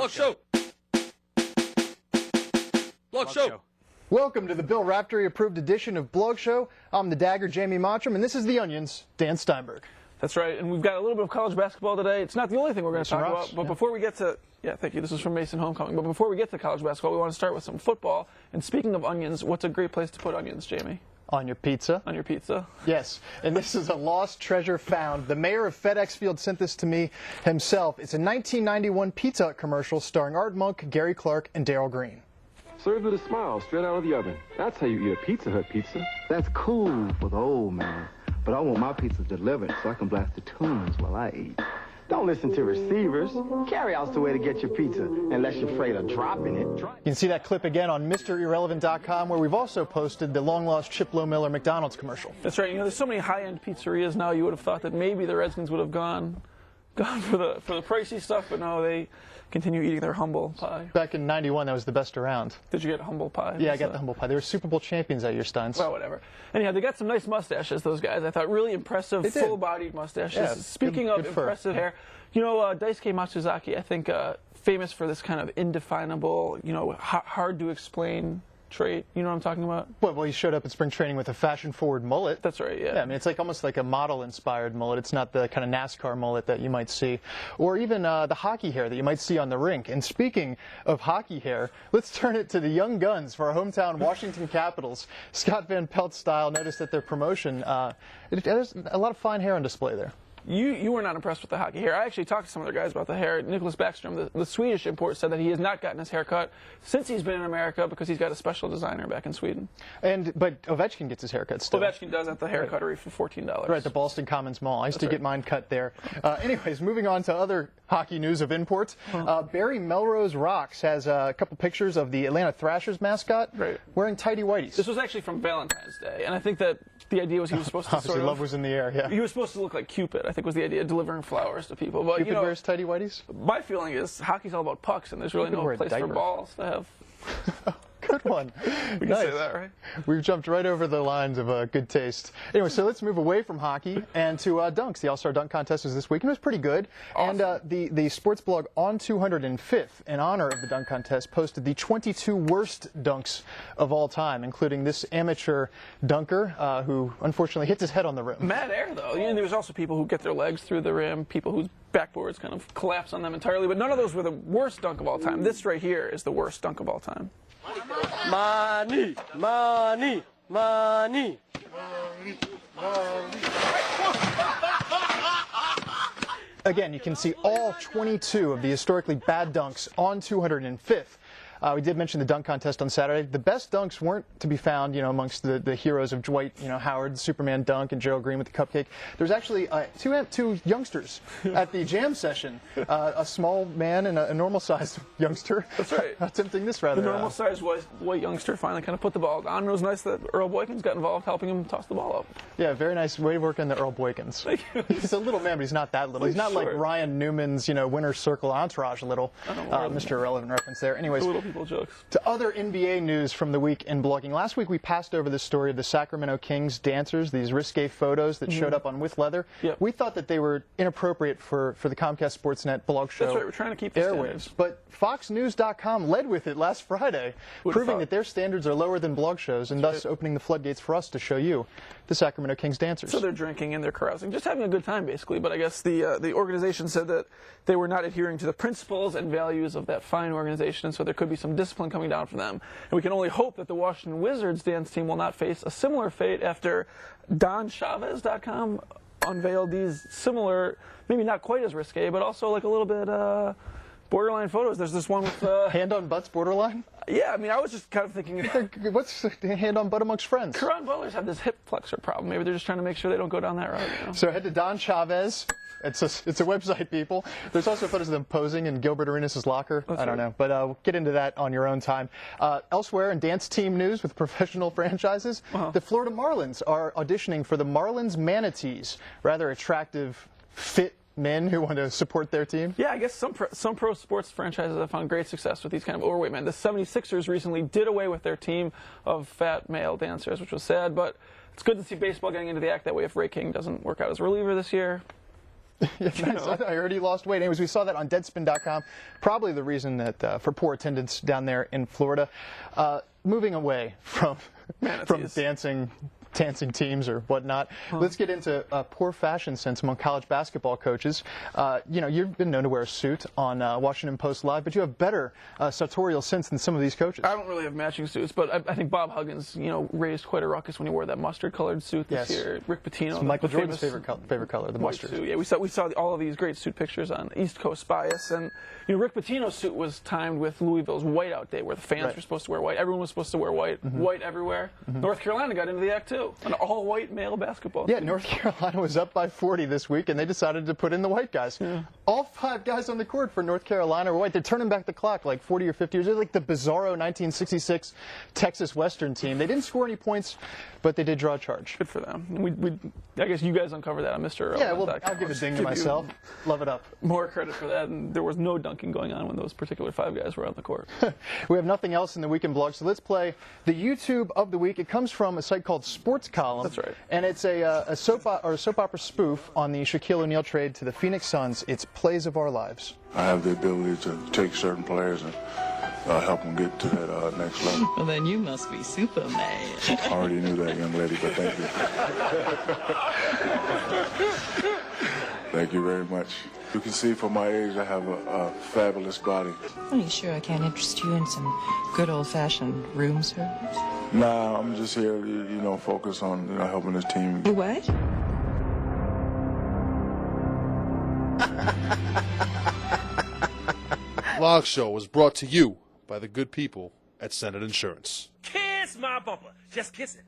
Blog Show. Blog Show. Welcome to the Bill Raftery approved edition of Blog Show. I'm the Dagger, Jamie Mottram, and this is the Onions, Dan Steinberg. That's right, and we've got a little bit of college basketball today. It's not the only thing we're going to talk about, but before we get to, thank you, this is from Mason Homecoming, but before we get to college basketball, we want to start with some football. And speaking of onions, what's a great place to put onions, Jamie? On your pizza. On your pizza? Yes, and this is a lost treasure found. The mayor of FedEx Field sent this to me himself. It's a 1991 Pizza Hut commercial starring Art Monk, Gary Clark, and Darryl Green. Served with a smile, straight out of the oven. That's how you eat a Pizza Hut pizza. That's cool for the old man, but I want my pizza delivered so I can blast the tunes while I eat. Don't listen to receivers. Carry-out's the way to get your pizza, unless you're afraid of dropping it. You can see that clip again on MrIrrelevant.com, where we've also posted the long-lost Chip Low-Miller McDonald's commercial. That's right. You know, there's so many high-end pizzerias now. You would have thought that maybe the Redskins would have gone for the pricey stuff, but no, they continue eating their humble pie. Back in '91, that was the best around. Did you get humble pie? Yeah, I got the humble pie. They were Super Bowl champions that year, Steins. Well, whatever. Anyhow, they got some nice mustaches, those guys. I thought really impressive, full-bodied mustaches. Yeah, Speaking of impressive hair, you know, Daisuke Matsuzaki, I think, famous for this kind of indefinable, you know, hard-to-explain trait. You know what I'm talking about? Well, he showed up at spring training with a fashion-forward mullet. That's right, yeah. Yeah, I mean, it's like almost like a model-inspired mullet. It's not the kind of NASCAR mullet that you might see. Or even the hockey hair that you might see on the rink. And speaking of hockey hair, let's turn it to the young guns for our hometown Washington Capitals. Scott Van Pelt style. Notice that their promotion, there's a lot of fine hair on display there. You were not impressed with the hockey hair. I actually talked to some other guys about the hair. Nicholas Backstrom, the Swedish import, said that he has not gotten his hair cut since he's been in America because he's got a special designer back in Sweden. But Ovechkin gets his haircut still. Ovechkin does at the hair cuttery for $14. Right, the Ballston Commons Mall. I used to get mine cut there. Anyways, moving on to other hockey news of imports. Barry Melrose Rocks has a couple pictures of the Atlanta Thrashers mascot wearing tighty whities. This was actually from Valentine's Day, and I think that the idea was he was supposed to Obviously, love was in the air, yeah. He was supposed to look like Cupid, I think was the idea, delivering flowers to people. But, Cupid you know, wears tighty whities? My feeling is hockey's all about pucks, and there's really no place for balls to have. Good one. We can say that, right? We've jumped right over the lines of good taste. Anyway, so let's move away from hockey and to dunks. The All-Star Dunk Contest was this week, and it was pretty good. Awesome. And the sports blog On 205th, in honor of the dunk contest, posted the 22 worst dunks of all time, including this amateur dunker who unfortunately hits his head on the rim. Mad air, though. You know, there's also people who get their legs through the rim, people whose backboards kind of collapse on them entirely, but none of those were the worst dunk of all time. This right here is the worst dunk of all time. Money, money, money. Again, you can see all 22 of the historically bad dunks on 205th. We did mention the dunk contest on Saturday. The best dunks weren't to be found, you know, amongst the heroes of Dwight, Howard, the Superman dunk, and Gerald Green with the cupcake. There's actually two youngsters at the jam session. A small man and a normal-sized youngster. That's right. Attempting this rather. The normal-sized white youngster finally kind of put the ball down. It was nice that Earl Boykins got involved, helping him toss the ball up. Yeah, very nice way of working the Earl Boykins. Thank you. He's a little man, but he's not that little. He's not like Ryan Newman's, Winner's Circle entourage little. Mr. Irrelevant reference there. Anyways. Jokes. To other NBA news from the week in blogging. Last week we passed over the story of the Sacramento Kings dancers, these risque photos that showed up on With Leather. Yep. We thought that they were inappropriate for the Comcast Sportsnet blog show. That's right, we're trying to keep the standards. But FoxNews.com led with it last Friday, proving that their standards are lower than blog shows and thus opening the floodgates for us to show you the Sacramento Kings dancers. So they're drinking and they're carousing, just having a good time basically, but I guess the organization said that they were not adhering to the principles and values of that fine organization, so there could be some discipline coming down from them. And we can only hope that the Washington Wizards dance team will not face a similar fate after DonChavez.com unveiled these similar, maybe not quite as risque, but also like a little bit borderline photos. There's this one with hand on butts borderline? Yeah, I mean, I was just kind of thinking, what's hand on butt amongst friends? Caron Butler's have this hip flexor problem. Maybe they're just trying to make sure they don't go down that road. So head to Don Chavez. It's a website, people. There's also photos of them posing in Gilbert Arenas' locker. I don't know, but we'll get into that on your own time. Elsewhere in dance team news with professional franchises, the Florida Marlins are auditioning for the Marlins Manatees. Rather attractive, fit men who want to support their team? Yeah, I guess some pro sports franchises have found great success with these kind of overweight men. The 76ers recently did away with their team of fat male dancers, which was sad, but it's good to see baseball getting into the act that way if Ray King doesn't work out as a reliever this year. Yeah, nice. I heard he lost weight. Anyways, we saw that on Deadspin.com. Probably the reason that for poor attendance down there in Florida. Moving away from dancing teams or whatnot, let's get into poor fashion sense among college basketball coaches. You've been known to wear a suit on Washington Post Live, but you have better sartorial sense than some of these coaches. I don't really have matching suits, but I think Bob Huggins, raised quite a ruckus when he wore that mustard-colored suit this year. Rick Pitino, it's Michael Jordan's favorite color, the mustard. Suit. Yeah, we saw all of these great suit pictures on East Coast Bias, and Rick Pitino's suit was timed with Louisville's whiteout day, where the fans were supposed to wear white. Everyone was supposed to wear white, white everywhere. North Carolina got into the act too. An all-white male basketball team. Yeah, North Carolina was up by 40 this week, and they decided to put in the white guys. Yeah. All 5 guys on the court for North Carolina were white. They're turning back the clock like 40 or 50 years. They're like the bizarro 1966 Texas Western team. They didn't score any points, but they did draw a charge. Good for them. I guess you guys uncovered that on Mr. Yeah, well, I'll give a ding to myself. Love it up. More credit for that, and there was no dunking going on when those particular 5 guys were on the court. We have nothing else in the weekend blog, so let's play the YouTube of the week. It comes from a site called Sports Column. That's right. And it's a soap opera spoof on the Shaquille O'Neal trade to the Phoenix Suns. It's Plays of Our Lives. I have the ability to take certain players and help them get to that next level. Well, then you must be Superman. I already knew that, young lady, but thank you. Thank you very much. You can see from my age I have a fabulous body. Are you sure I can't interest you in some good old-fashioned room service? Nah, I'm just here to, focus on helping this team. You what? Log Show was brought to you by the good people at Senate Insurance. Kiss my bumper. Just kiss it.